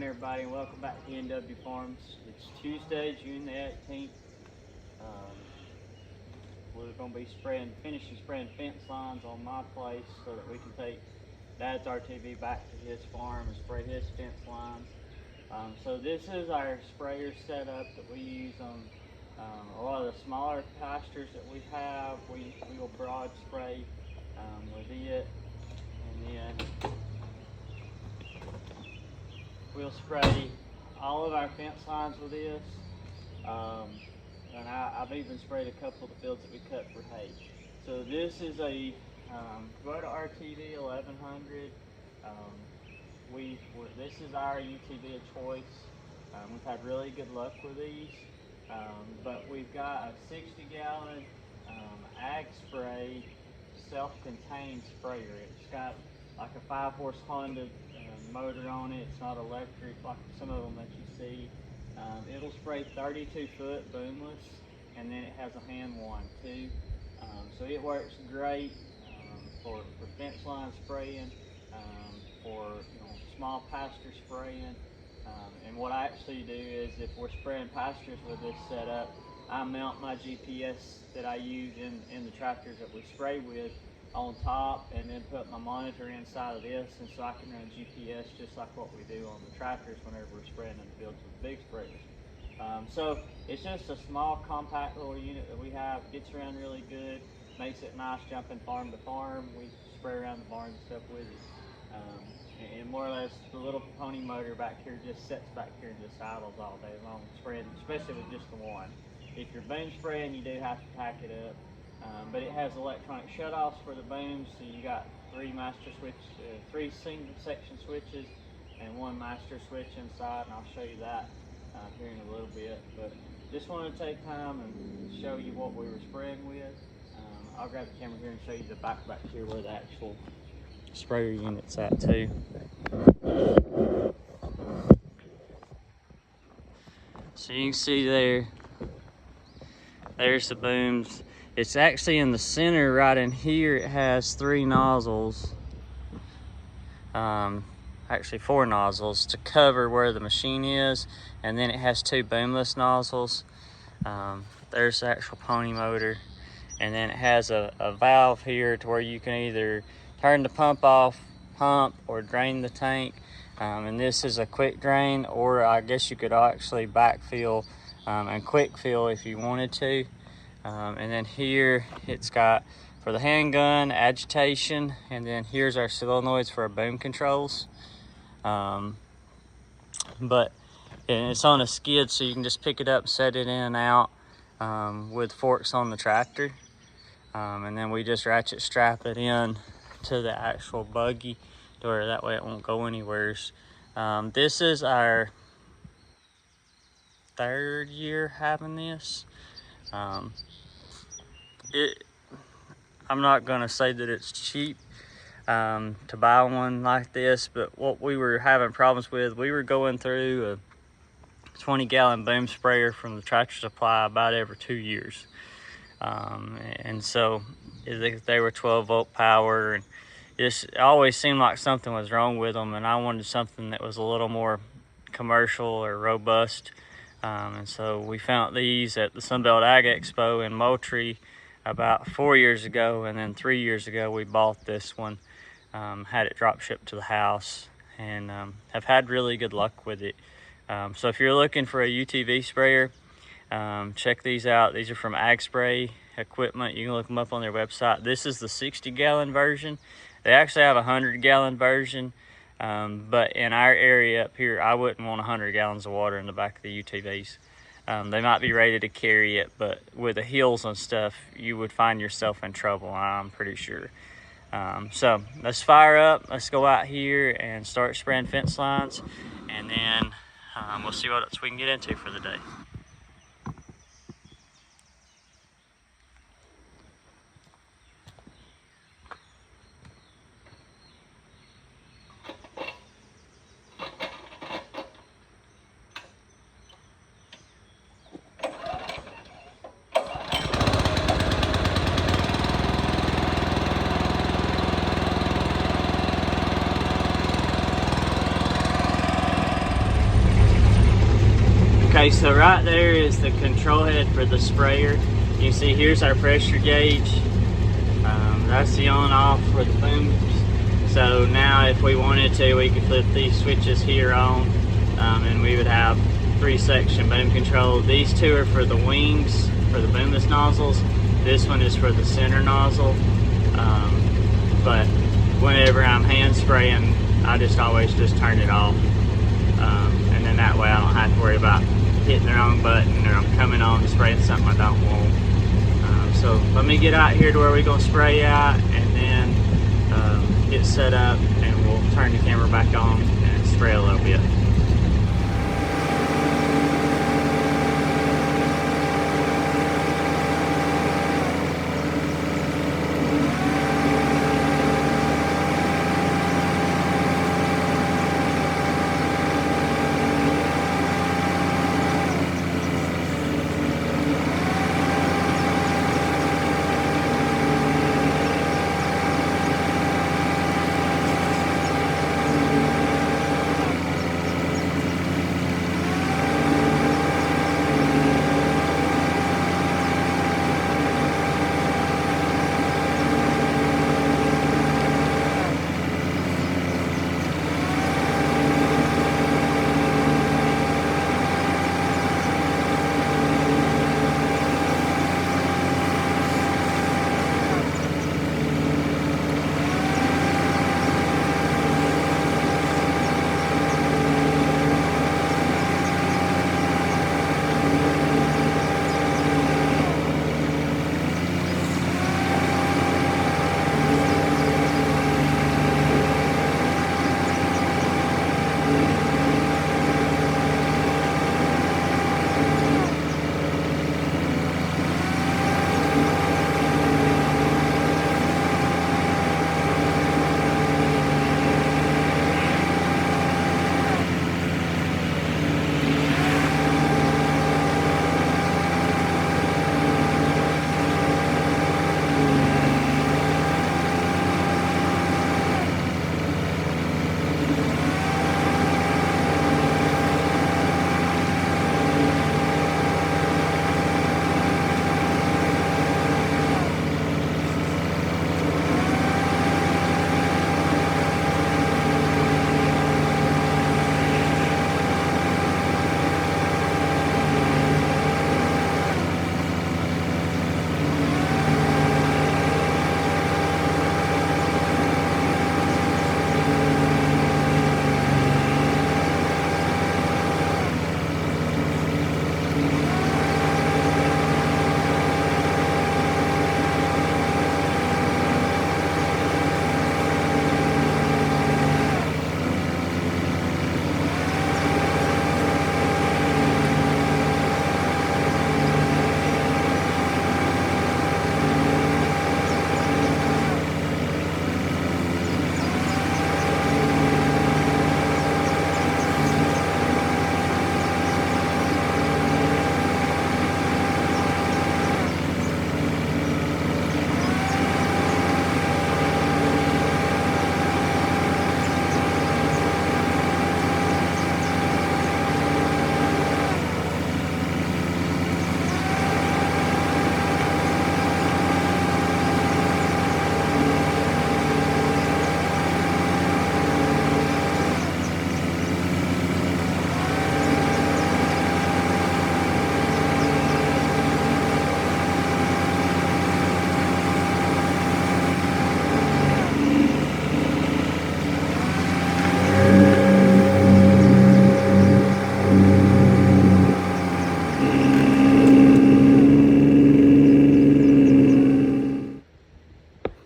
morning, everybody, and welcome back to NW Farms. It's Tuesday, June the 18th. We're going to be finishing spraying fence lines on my place so that we can take Dad's RTV back to his farm and spray his fence lines. So this is our sprayer setup that we use on a lot of the smaller pastures that we have. We will broad spray with it, and then we'll spray all of our fence lines with this, and I've even sprayed a couple of the fields that we cut for hay. So this is a Kubota RTV 1100. This is our UTV of choice. We've had really good luck with these, but we've got a 60-gallon ag spray self-contained sprayer. It's got like a 5-horse Honda motor on it. It's not electric like some of them that you see. It'll spray 32-foot boomless, and then it has a hand one too. So it works great for fence line spraying, for small pasture spraying. And what I actually do is, if we're spraying pastures with this setup, I mount my GPS that I use in the tractors that we spray with on top, and then put my monitor inside of this, and so I can run GPS just like what we do on the tractors whenever we're spraying in the fields with big sprayers. So it's just a small, compact little unit that we have. Gets around really good, makes it nice jumping farm to farm. We spray around the barn and stuff with it. And more or less, the little pony motor back here just sits back here and just idles all day long, spraying, especially with just the one. If you're boom spraying, you do have to pack it up. But it has electronic shutoffs for the booms, so you got three single section switches and one master switch inside, and I'll show you that here in a little bit. But just wanted to take time and show you what we were spraying with. I'll grab the camera here and show you the back here where the actual sprayer unit's at too. So you can see there's the booms. It's actually in the center right in here. It has 3 nozzles, actually 4 nozzles to cover where the machine is, and then it has 2 boomless nozzles. There's the actual pony motor, and then it has a valve here to where you can either turn the pump off, or drain the tank. And this is a quick drain, or I guess you could actually backfill and quick fill if you wanted to. And then here it's got for the handgun, agitation, and then here's our solenoids for our boom controls. But it's on a skid, so you can just pick it up, set it in and out with forks on the tractor. And then we just ratchet strap it in to the actual buggy to where that way it won't go anywhere. This is our 3rd year having this. I'm not gonna say that it's cheap to buy one like this, but what we were having problems with, we were going through a 20-gallon boom sprayer from the Tractor Supply about every 2 years. And so they were 12-volt power, and it always seemed like something was wrong with them, and I wanted something that was a little more commercial or robust. And so we found these at the Sunbelt Ag Expo in Moultrie about 4 years ago, and then 3 years ago we bought this one, had it drop shipped to the house, and have had really good luck with it. So if you're looking for a UTV sprayer, check these out. These are from Ag Spray Equipment. You can look them up on their website. This is the 60-gallon version. They actually have a 100-gallon version, but in our area up here, I wouldn't want 100 gallons of water in the back of the UTVs. They might be rated to carry it, but with the hills and stuff, you would find yourself in trouble, I'm pretty sure. So let's fire up. Let's go out here and start spraying fence lines, and then we'll see what else we can get into for the day. Okay, so right there is the control head for the sprayer. You see here's our pressure gauge. That's the on off for the booms. So now if we wanted to, we could flip these switches here on, and we would have 3-section boom control. These two are for the wings, for the boomless nozzles. This one is for the center nozzle. But whenever I'm hand spraying, I just always just turn it off. And then that way I don't have to worry about hitting the wrong button or I'm coming on and spraying something I don't want. So let me get out here to where we're gonna spray out, and then get set up, and we'll turn the camera back on and spray a little bit.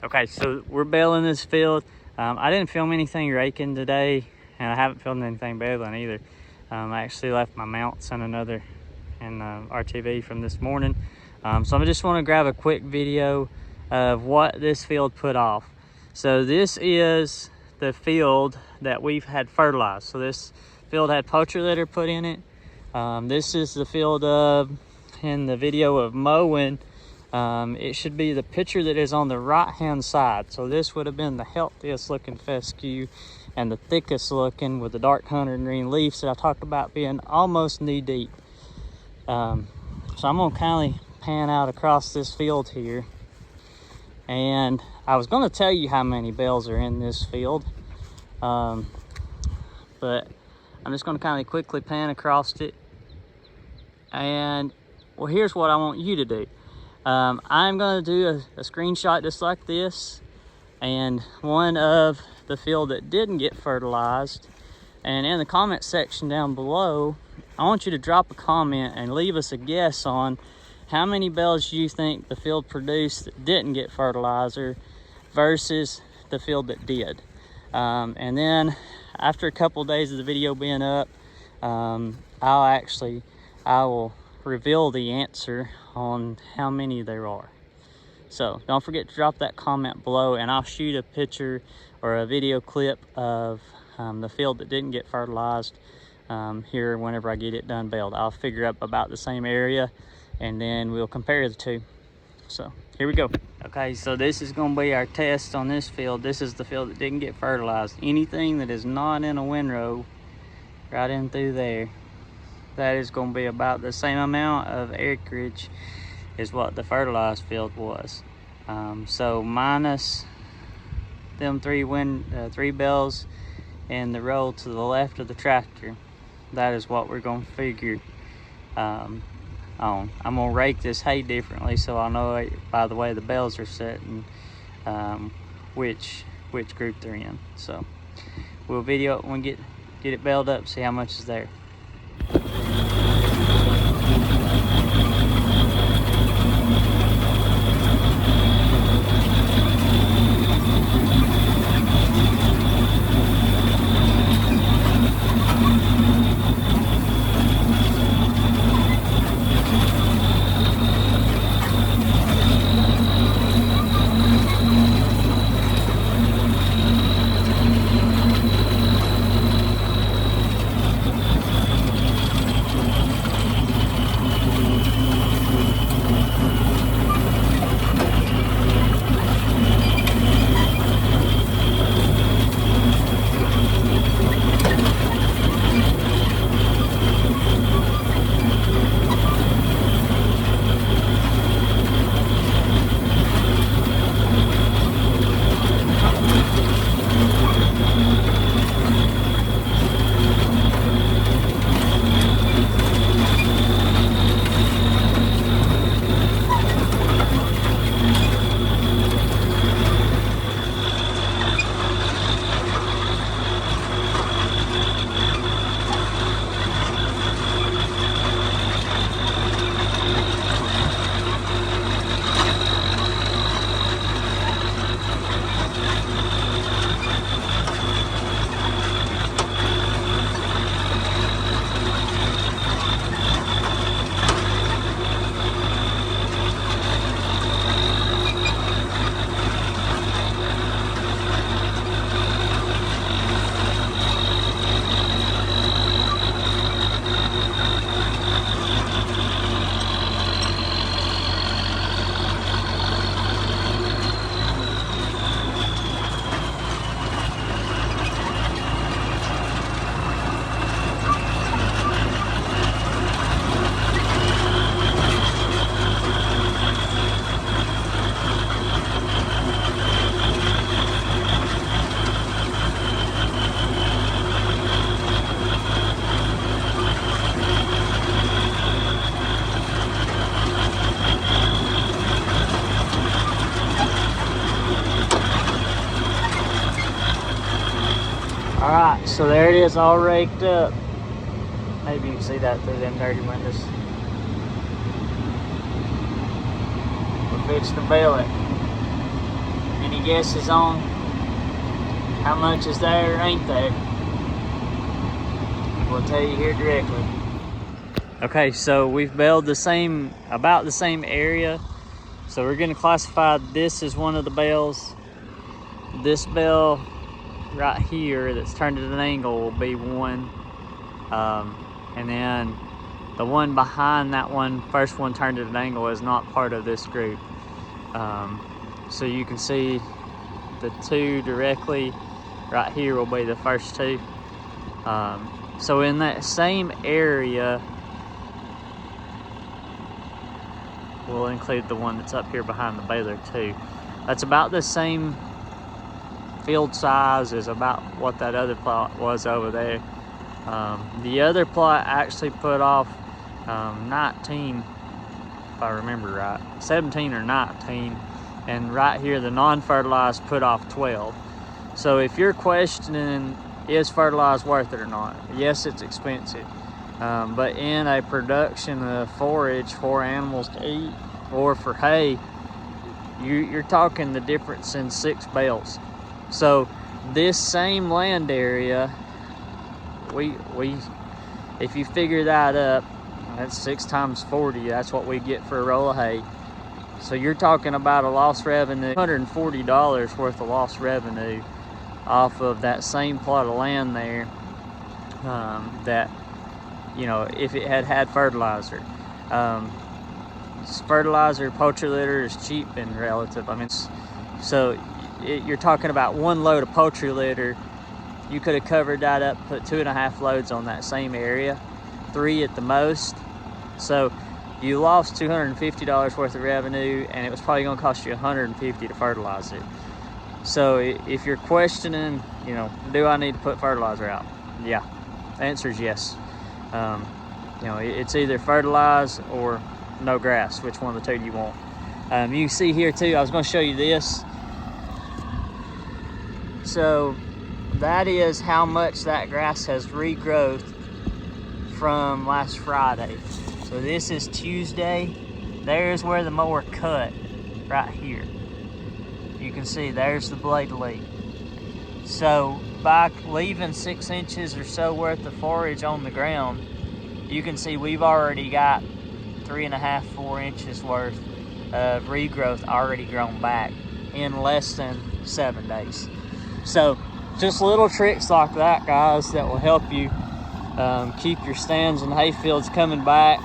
Okay, so we're baling this field. I didn't film anything raking today, and I haven't filmed anything baling either. I actually left my mounts and another RTV from this morning. So I just want to grab a quick video of what this field put off. So this is the field that we've had fertilized. So this field had poultry litter put in it. This is the field in the video of mowing. It should be the picture that is on the right hand side. So this would have been the healthiest looking fescue and the thickest looking with the dark hunter green leaves that I talked about being almost knee deep. So I'm gonna kindly pan out across this field here. And I was gonna tell you how many bales are in this field, but I'm just gonna kind of quickly pan across it. And well, here's what I want you to do. I'm gonna do a screenshot just like this, and one of the field that didn't get fertilized. And in the comment section down below, I want you to drop a comment and leave us a guess on how many bales you think the field produced that didn't get fertilizer versus the field that did. And then after a couple days of the video being up, I will reveal the answer on how many there are. So don't forget to drop that comment below, and I'll shoot a picture or a video clip of the field that didn't get fertilized here whenever I get it done baled. I'll figure up about the same area, and then we'll compare the two. So here we go. Okay, so this is going to be our test on this field. This is the field that didn't get fertilized. Anything that is not in a windrow right in through there, that is going to be about the same amount of acreage is what the fertilized field was. So minus them three bales in the row to the left of the tractor, that is what we're going to figure on. I'm going to rake this hay differently so I'll know by the way the bales are set and which group they're in. So we'll video it when we get it baled up, see how much is there. Alright, so there it is, all raked up. Maybe you can see that through them dirty windows. We're fixing to bale it. Any guesses on how much is there or ain't there? We'll tell you here directly. Okay, so we've baled about the same area. So we're gonna classify this as one of the bales. This bale right here that's turned at an angle will be one, and then the one behind that one, first one turned at an angle, is not part of this group. So you can see the two directly right here will be the first two. So in that same area, we'll include the one that's up here behind the baler too. That's about the same field size as about what that other plot was over there. The other plot actually put off 19, if I remember right, 17 or 19, and right here the non-fertilized put off 12. So if you're questioning, is fertilized worth it or not? Yes, it's expensive, but in a production of forage for animals to eat or for hay, you're talking the difference in 6 bales. So this same land area, if you figure that up, that's 6 times 40. That's what we get for a roll of hay. So you're talking about a lost revenue, $140 worth of lost revenue off of that same plot of land there. That, you know, if it had fertilizer. Fertilizer, poultry litter is cheap and relative. I mean, so you're talking about 1 load of poultry litter. You could have covered that up, put 2.5 loads on that same area, 3 at the most. So you lost $250 worth of revenue, and it was probably going to cost you $150 to fertilize it. So if you're questioning, you know, do I need to put fertilizer out? Yeah, the answer is yes. You know, it's either fertilize or no grass. Which one of the two do you want? You can see here too, I was going to show you this. So that is how much that grass has regrowth from last Friday. So this is Tuesday. There's where the mower cut, right here. You can see there's the blade leak. So by leaving 6 inches or so worth of forage on the ground, you can see we've already got 3.5, 4 inches worth of regrowth already grown back in less than 7 days. So just little tricks like that, guys, that will help you keep your stands and hay fields coming back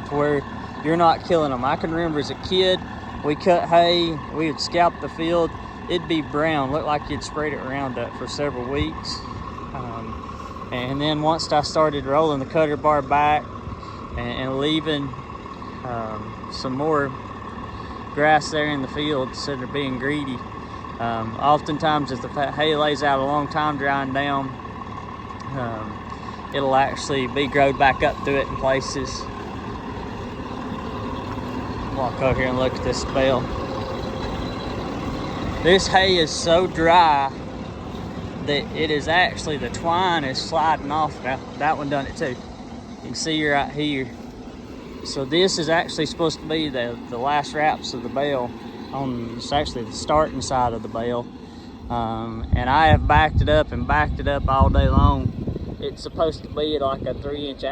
to where you're not killing them. I can remember as a kid, we cut hay, we would scalp the field, it'd be brown, looked like you'd sprayed it Roundup for several weeks. And then once I started rolling the cutter bar back and leaving some more grass there in the field instead of being greedy, oftentimes if the hay lays out a long time drying down, it'll actually be growed back up through it in places. Walk over here and look at this bale. This hay is so dry that it is actually, the twine is sliding off. Now, that one done it too. You can see right here. So this is actually supposed to be the last wraps of the bale. It's actually the starting side of the bale. And I have backed it up all day long. It's supposed to be like a 3-inch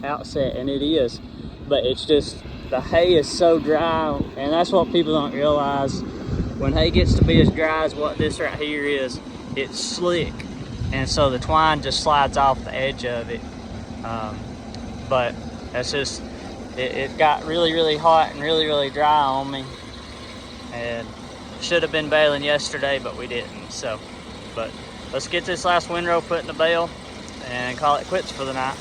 outset, and it is. But it's just, the hay is so dry, and that's what people don't realize. When hay gets to be as dry as what this right here is, it's slick, and so the twine just slides off the edge of it. But that's just, it got really hot and really dry on me, and should have been baling yesterday, but we didn't. So, but let's get this last windrow put in the bale and call it quits for the night.